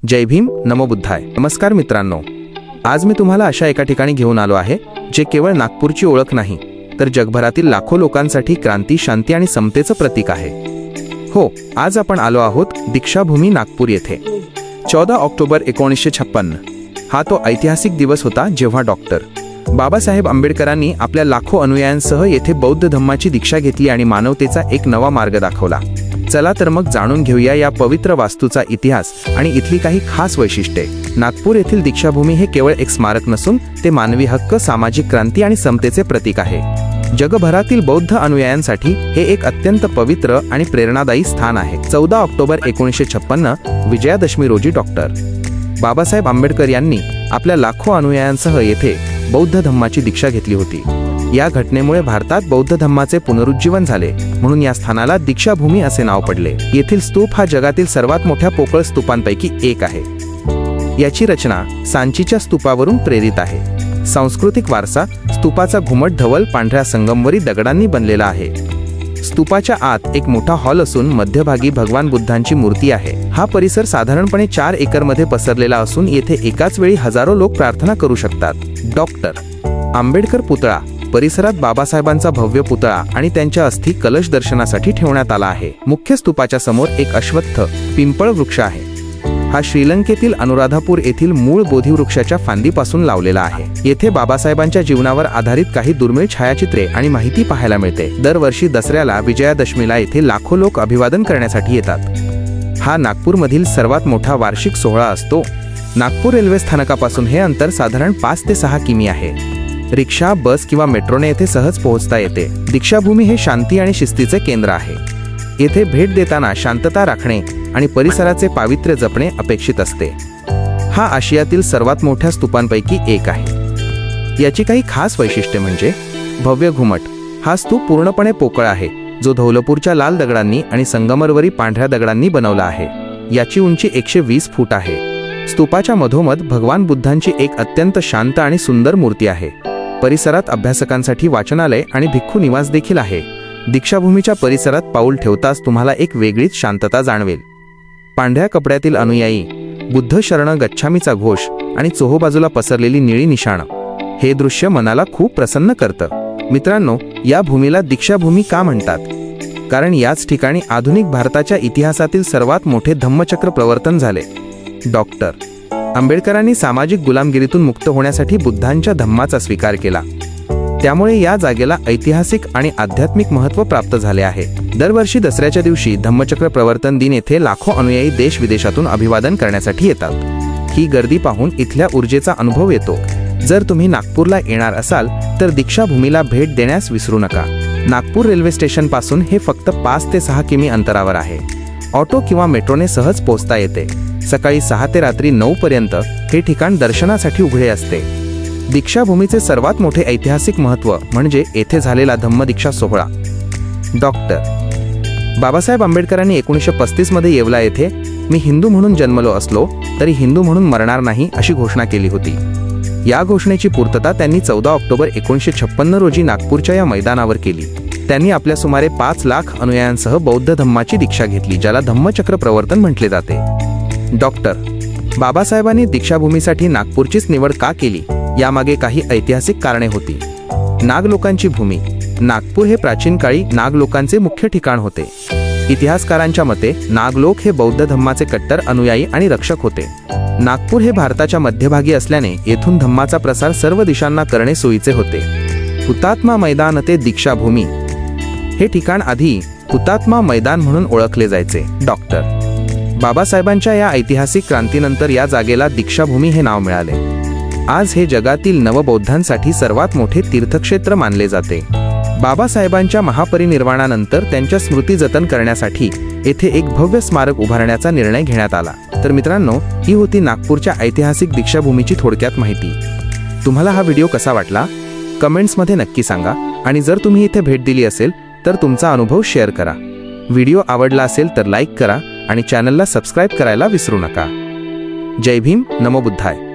जय भीम, नमो बुद्धाय. नमस्कार मित्रांनो, आज मी तुम्हाला अशा एका ठिकाणी घेऊन आलो आहे जे केवळ नागपूरची ओळख नाही तर जगभरातील लाखो लोकांसाठी क्रांती, शांती आणि समतेचं प्रतीक आहे. हो, आज आपण आलो आहोत दीक्षाभूमी नागपूर येथे. 14 ऑक्टोबर 1956 हा तो ऐतिहासिक दिवस होता जेव्हा डॉक्टर बाबासाहेब आंबेडकरांनी आपल्या लाखो अनुयायांसह येथे बौद्ध धम्माची दीक्षा घेतली आणि मानवतेचा एक नवा मार्ग दाखवला. चला तर मग जाणून घेऊया या पवित्र वास्तूचा इतिहास आणि इथली काही खास वैशिष्ट्ये. नागपूर येथील दीक्षाभूमी हे केवळ एक स्मारक नसून ते मानवी हक्क, सामाजिक क्रांती आणि समतेचे प्रतीक आहे. जगभरातील बौद्ध अनुयायांसाठी हे एक अत्यंत पवित्र आणि प्रेरणादायी स्थान आहे. 14 ऑक्टोबर 1956 विजयादशमी रोजी डॉक्टर बाबासाहेब आंबेडकर यांनी आपल्या लाखो अनुयायांसह येथे बौद्ध धम्माची दीक्षा घेतली होती. या घटनेमुळे भारतात बौद्ध धम्माचे पुनरुज्जीवन झाले, म्हणून या स्थानाला दीक्षाभूमी असे नाव पडले. येथील स्तूप हा जगातील सर्वात मोठ्या पोकळ स्तूपांपैकी एक आहे. याची रचना सांचीच्या स्तूपावरून प्रेरित आहे. सांस्कृतिक वारसा, स्तूपाचा घुमट धवल पांढऱ्या संगमरवरी दगडांनी बनलेला आहे. स्तूपाच्या आत एक मोठा हॉल असून मध्यभागी भगवान बुद्धांची मूर्ती आहे. हा परिसर साधारणपणे 4 एकरमध्ये पसरलेला असून येथे एकाच वेळी हजारो लोक प्रार्थना करू शकतात. डॉक्टर आंबेडकर पुतळा, परिसरात बाबासाहेबांचा भव्य पुतळा आणि त्यांच्या अस्थी कलश दर्शनासाठी ठेवण्यात आला आहे. मुख्य स्तूपाच्या समोर एक अश्वत्थ पिंपळ वृक्ष आहे. हा श्रीलंकेतील अनुराधापूर येथील मूळ बोधी वृक्षाच्या फांदीपासून लावलेला आहे. येथे बाबासाहेबांच्या जीवनावर आधारित काही दुर्मिळ छायाचित्रे आणि माहिती पाहायला मिळते. दरवर्षी दसऱ्याला, विजयादशमीला येथे लाखो लोक अभिवादन करण्यासाठी येतात. हा नागपूरमधील सर्वात मोठा वार्षिक सोहळा असतो. नागपूर रेल्वे स्थानकापासून हे अंतर साधारण 5 ते 6 किमी आहे. रिक्षा, बस किंवा मेट्रोने येथे सहज पोहोचता येते. दीक्षाभूमी हे शांती आणि शिस्तीचे केंद्र आहे. येथे भेट देताना शांतता राखणे आणि परिसराचे पावित्र्य जपणे अपेक्षित असते. हा आशियातील सर्वात मोठ्या स्तूपांपैकी एक आहे. याची काही खास वैशिष्ट्ये म्हणजे भव्य घुमट. हा स्तूप पूर्णपणे पोकळ आहे, जो धौलपूरच्या लाल दगडांनी आणि संगमरवरी पांढऱ्या दगडांनी बनवला आहे. याची उंची 120 फूट आहे. स्तूपाच्या मधोमध भगवान बुद्धांची एक अत्यंत शांत आणि सुंदर मूर्ती आहे. परिसरात अभ्यासकांसाठी वाचनालय आणि भिक्खू निवास देखील आहे. दीक्षाभूमीच्या परिसरात पाऊल ठेवताच तुम्हाला एक वेगळीच शांतता जाणवेल. पांढऱ्या कपड्यातील अनुयायी, बुद्ध शरण गच्छामीचा घोष आणि चोहोबाजूला पसरलेली निळी निशाणं हे दृश्य मनाला खूप प्रसन्न करतं. मित्रांनो, या भूमीला दीक्षाभूमी का म्हणतात? कारण याच ठिकाणी आधुनिक भारताच्या इतिहासातील सर्वात मोठे धम्मचक्र प्रवर्तन झाले. डॉक्टर आंबेडकरांनी सामाजिक गुलामगिरीतून मुक्त होण्यासाठी बुद्धांच्या धम्माचा स्वीकार केला. त्यामुळे या जागेला ऐतिहासिक आणि आध्यात्मिक महत्त्व प्राप्त झाले आहे. दरवर्षी दसऱ्याच्या दिवशी धम्मचक्र प्रवर्तन दिन येथे लाखो अनुयायी देश-विदेशातून अभिवादन करण्यासाठी येतात. ही गर्दी पाहून इथल्या ऊर्जेचा अनुभव येतो. जर तुम्ही नागपूरला येणार असाल तर दीक्षाभूमीला भेट देण्यास विसरू नका. नागपूर रेल्वे स्टेशनपासून हे फक्त 5 ते 6 किमी अंतरावर आहे. ऑटो किंवा मेट्रोने सहज पोहोचता येते. सकाळी 6 ते रात्री 9 पर्यंत हे ठिकाण दर्शनासाठी उघडे असते. दीक्षाभूमीचे सर्वात मोठे ऐतिहासिक महत्त्व म्हणजे येथे झालेला धम्मदीक्षा सोहळा. डॉक्टर बाबासाहेब आंबेडकरांनी 1935 मध्ये येवला येथे "मी हिंदू म्हणून जन्मलो असलो तरी हिंदू म्हणून मरणार नाही" अशी घोषणा केली होती. या घोषणेची पूर्तता त्यांनी 14 ऑक्टोबर 1956 रोजी नागपूरच्या या मैदानावर केली. त्यांनी आपल्या सुमारे 5 लाख अनुयायांसह बौद्ध धम्माची दीक्षा घेतली, ज्याला धम्मचक्र प्रवर्तन म्हटले जाते. डॉक्टर बाबासाहेबांनी दीक्षाभूमीसाठी नागपूरचीच निवड का केली, यामागे काही ऐतिहासिक कारणे होती. नाग लोकांची भूमी. नागपूर हे प्राचीन काळी नाग लोकांचे मुख्य ठिकाण होते. इतिहासकारांच्या मते नागलोक हे बौद्ध धम्माचे कट्टर अनुयायी आणि रक्षक होते. नागपूर हे भारताच्या मध्यभागी असल्याने येथून धम्माचा प्रसार सर्व दिशांना करणे सोयीचे होते. हुतात्मा मैदान ते दीक्षाभूमी. हे ठिकाण आधी हुतात्मा मैदान म्हणून ओळखले जायचे. डॉक्टर बाबासाहेबांच्या या ऐतिहासिक क्रांतीनंतर या जागेला दीक्षाभूमी हे नाव मिळाले. आज हे जगातील नवबौद्धांसाठी सर्वात मोठे तीर्थक्षेत्र मानले जाते. बाबासाहेबांच्या महापरिनिर्वाणानंतर त्यांच्या स्मृती जतन करण्यासाठी येथे एक भव्य स्मारक उभारण्याचा निर्णय घेण्यात आला. तर मित्रांनो, ही होती नागपूरच्या ऐतिहासिक दीक्षाभूमीची थोडक्यात माहिती. तुम्हाला हा व्हिडिओ कसा वाटला कमेंट्समध्ये नक्की सांगा आणि जर तुम्ही इथे भेट दिली असेल तर तुमचा अनुभव शेअर करा. व्हिडिओ आवडला असेल तर लाईक करा आणि चॅनलला सबस्क्राईब करायला विसरू नका. जय भीम, नमो बुद्धाय.